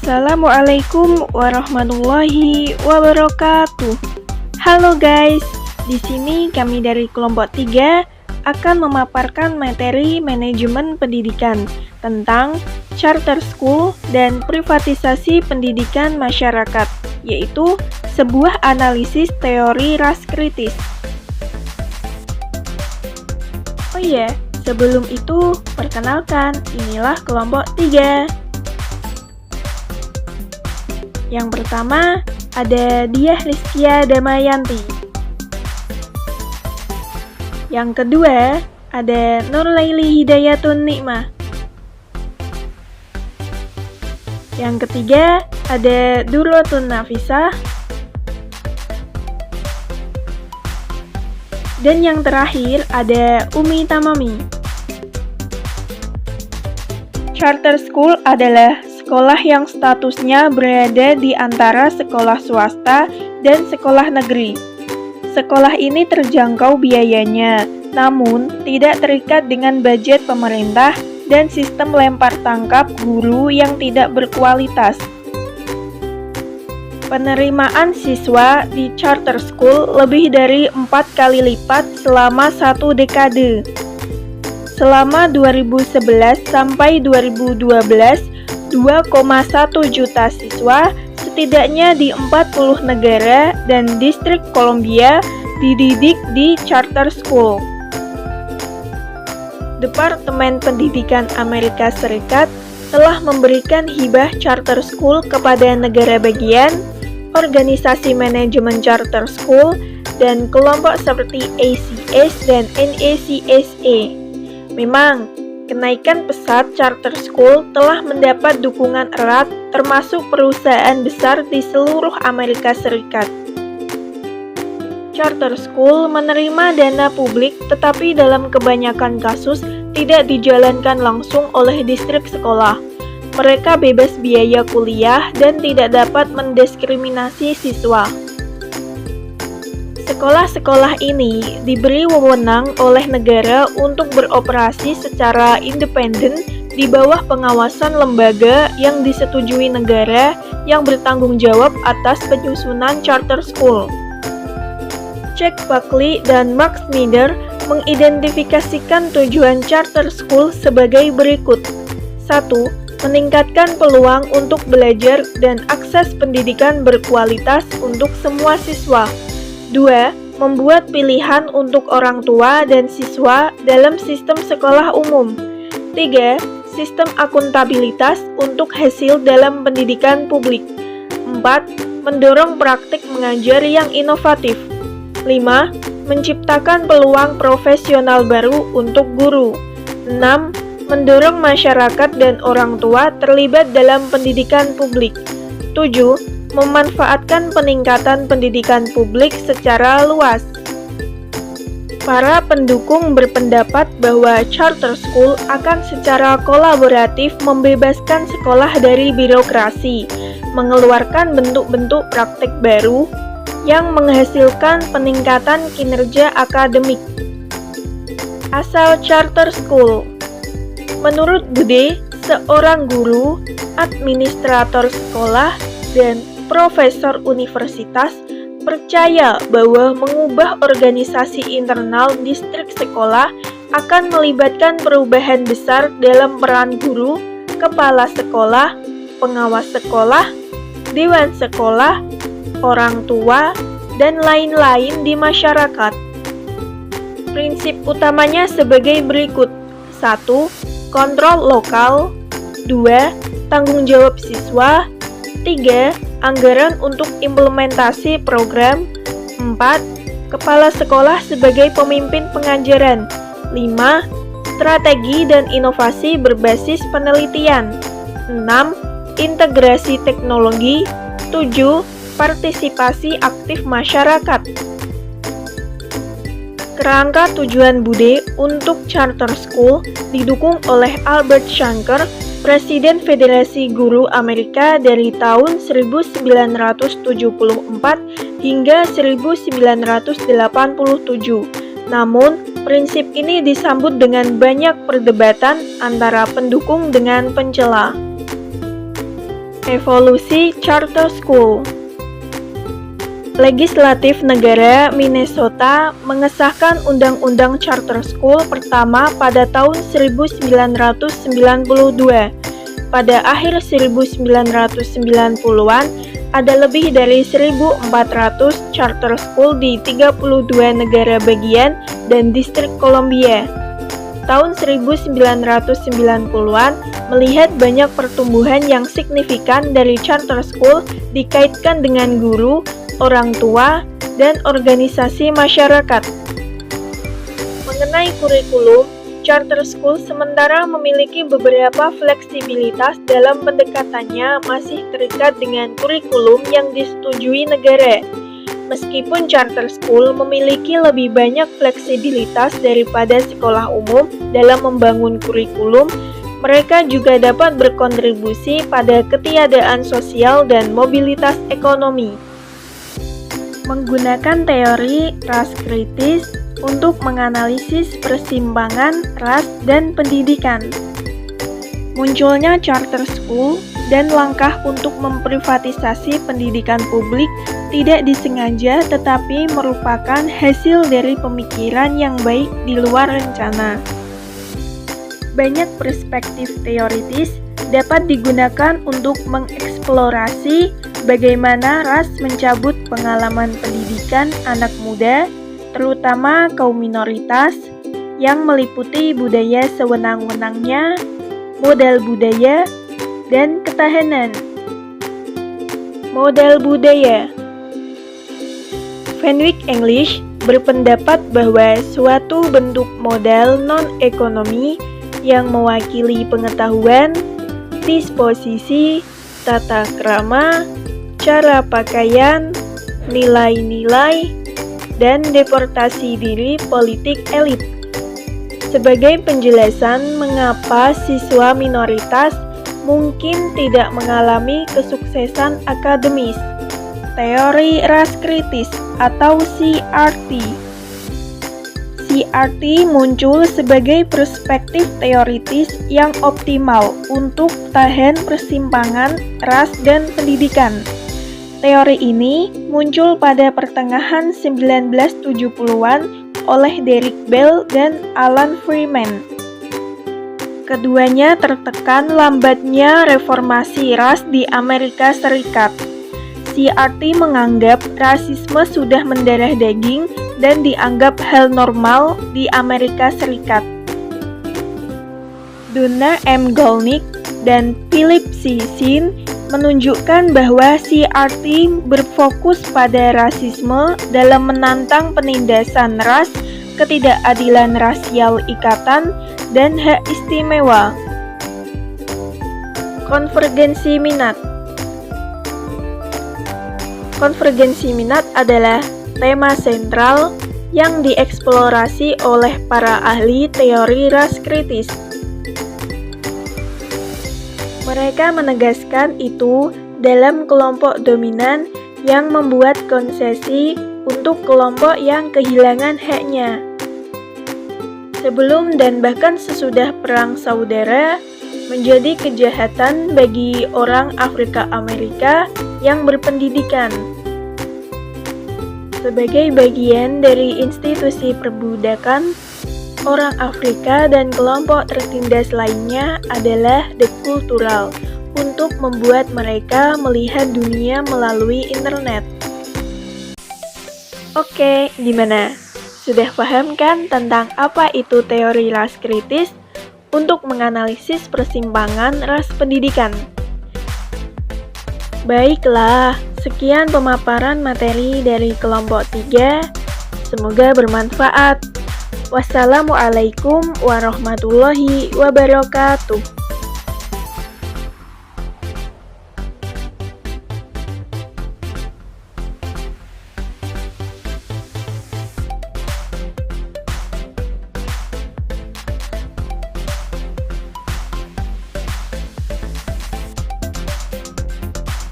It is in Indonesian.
Assalamualaikum warahmatullahi wabarakatuh. Halo guys, di sini kami dari kelompok 3 akan memaparkan materi manajemen pendidikan tentang charter school dan privatisasi pendidikan masyarakat, yaitu sebuah analisis teori ras kritis. Oh iya, sebelum itu perkenalkan, inilah kelompok 3. Yang pertama, ada Diah Rizkia Damayanti. Yang kedua, ada Nurlaili Hidayatun Nikmah. Yang ketiga, ada Durratun Nafisah. Dan yang terakhir, ada Umi Tamami. Charter school adalah sekolah yang statusnya berada di antara sekolah swasta dan sekolah negeri. Sekolah ini terjangkau biayanya, namun tidak terikat dengan budget pemerintah dan sistem lempar tangkap guru yang tidak berkualitas. Penerimaan siswa di charter school lebih dari 4 kali lipat selama 1 dekade. Selama 2011 sampai 2012, 2,1 juta siswa setidaknya di 40 negara dan distrik Columbia dididik di charter school. Departemen Pendidikan Amerika Serikat telah memberikan hibah charter school kepada negara bagian, organisasi manajemen charter school, dan kelompok seperti ACS dan NACSA. Memang, kenaikan pesat charter school telah mendapat dukungan erat termasuk perusahaan besar di seluruh Amerika Serikat. Charter school menerima dana publik tetapi dalam kebanyakan kasus tidak dijalankan langsung oleh distrik sekolah. Mereka bebas biaya kuliah dan tidak dapat mendiskriminasi siswa. Sekolah-sekolah ini diberi wewenang oleh negara untuk beroperasi secara independen di bawah pengawasan lembaga yang disetujui negara yang bertanggung jawab atas penyusunan charter school. Chuck Buckley dan Mark Snyder mengidentifikasikan tujuan charter school sebagai berikut. 1. Meningkatkan peluang untuk belajar dan akses pendidikan berkualitas untuk semua siswa. 2. Membuat pilihan untuk orang tua dan siswa dalam sistem sekolah umum. 3. Sistem akuntabilitas untuk hasil dalam pendidikan publik. 4. Mendorong praktik mengajar yang inovatif. 5. Menciptakan peluang profesional baru untuk guru. 6. Mendorong masyarakat dan orang tua terlibat dalam pendidikan publik. 7. Memanfaatkan peningkatan pendidikan publik secara luas. Para pendukung berpendapat bahwa charter school akan secara kolaboratif membebaskan sekolah dari birokrasi, mengeluarkan bentuk-bentuk praktik baru yang menghasilkan peningkatan kinerja akademik. Asal charter school. Menurut Bude, seorang guru, administrator sekolah, dan profesor universitas percaya bahwa mengubah organisasi internal distrik sekolah akan melibatkan perubahan besar dalam peran guru, kepala sekolah, pengawas sekolah, dewan sekolah, orang tua, dan lain-lain di masyarakat. Prinsip utamanya sebagai berikut. 1. Kontrol lokal. 2. Tanggung jawab siswa. 3. Anggaran untuk implementasi program. 4. Kepala sekolah sebagai pemimpin pengajaran. 5. Strategi dan inovasi berbasis penelitian. 6. Integrasi teknologi. 7. Partisipasi aktif masyarakat. Kerangka tujuan Bude untuk charter school didukung oleh Albert Shanker, Presiden Federasi Guru Amerika dari tahun 1974 hingga 1987. Namun, prinsip ini disambut dengan banyak perdebatan antara pendukung dengan pencela. Evolusi Charter School. Legislatif negara Minnesota mengesahkan Undang-Undang Charter School pertama pada tahun 1992. Pada akhir 1990-an, ada lebih dari 1.400 charter school di 32 negara bagian dan distrik Columbia. Tahun 1990-an melihat banyak pertumbuhan yang signifikan dari charter school dikaitkan dengan guru, orang tua, dan organisasi masyarakat. Mengenai kurikulum, charter school sementara memiliki beberapa fleksibilitas dalam pendekatannya masih terikat dengan kurikulum yang disetujui negara. Meskipun charter school memiliki lebih banyak fleksibilitas daripada sekolah umum dalam membangun kurikulum, mereka juga dapat berkontribusi pada ketiadaan sosial dan mobilitas ekonomi. Menggunakan teori ras kritis untuk menganalisis persimpangan ras dan pendidikan. Munculnya charter school dan langkah untuk memprivatisasi pendidikan publik tidak disengaja tetapi merupakan hasil dari pemikiran yang baik di luar rencana. Banyak perspektif teoritis dapat digunakan untuk mengeksplorasi bagaimana ras mencabut pengalaman pendidikan anak muda, terutama kaum minoritas, yang meliputi budaya sewenang-wenangnya, modal budaya, dan ketahanan. Modal budaya. Fenwick English berpendapat bahwa suatu bentuk modal non-ekonomi yang mewakili pengetahuan, disposisi, tata krama, cara pakaian, nilai-nilai, dan deportasi diri politik elit. Sebagai penjelasan mengapa siswa minoritas mungkin tidak mengalami kesuksesan akademis. Teori ras kritis atau CRT. CRT muncul sebagai perspektif teoritis yang optimal untuk tahan persimpangan ras dan pendidikan. Teori ini muncul pada pertengahan 1970-an oleh Derek Bell dan Alan Freeman. Keduanya tertekan lambatnya reformasi ras di Amerika Serikat. CRT menganggap rasisme sudah mendarah daging dan dianggap hal normal di Amerika Serikat. Donna M. Golnick dan Philip C. Shin menunjukkan bahwa CRT berfokus pada rasisme dalam menantang penindasan ras, ketidakadilan rasial ikatan, dan hak istimewa. Konvergensi minat. Konvergensi minat adalah tema sentral yang dieksplorasi oleh para ahli teori ras kritis. Mereka menegaskan itu dalam kelompok dominan yang membuat konsesi untuk kelompok yang kehilangan haknya. Sebelum dan bahkan sesudah Perang Saudara, menjadi kejahatan bagi orang Afrika Amerika yang berpendidikan. Sebagai bagian dari institusi perbudakan, orang Afrika dan kelompok tertindas lainnya adalah dekultural untuk membuat mereka melihat dunia melalui internet. Oke, gimana? Sudah paham kan tentang apa itu teori ras kritis untuk menganalisis persimpangan ras pendidikan? Baiklah, sekian pemaparan materi dari kelompok 3. Semoga bermanfaat. Wassalamualaikum warahmatullahi wabarakatuh.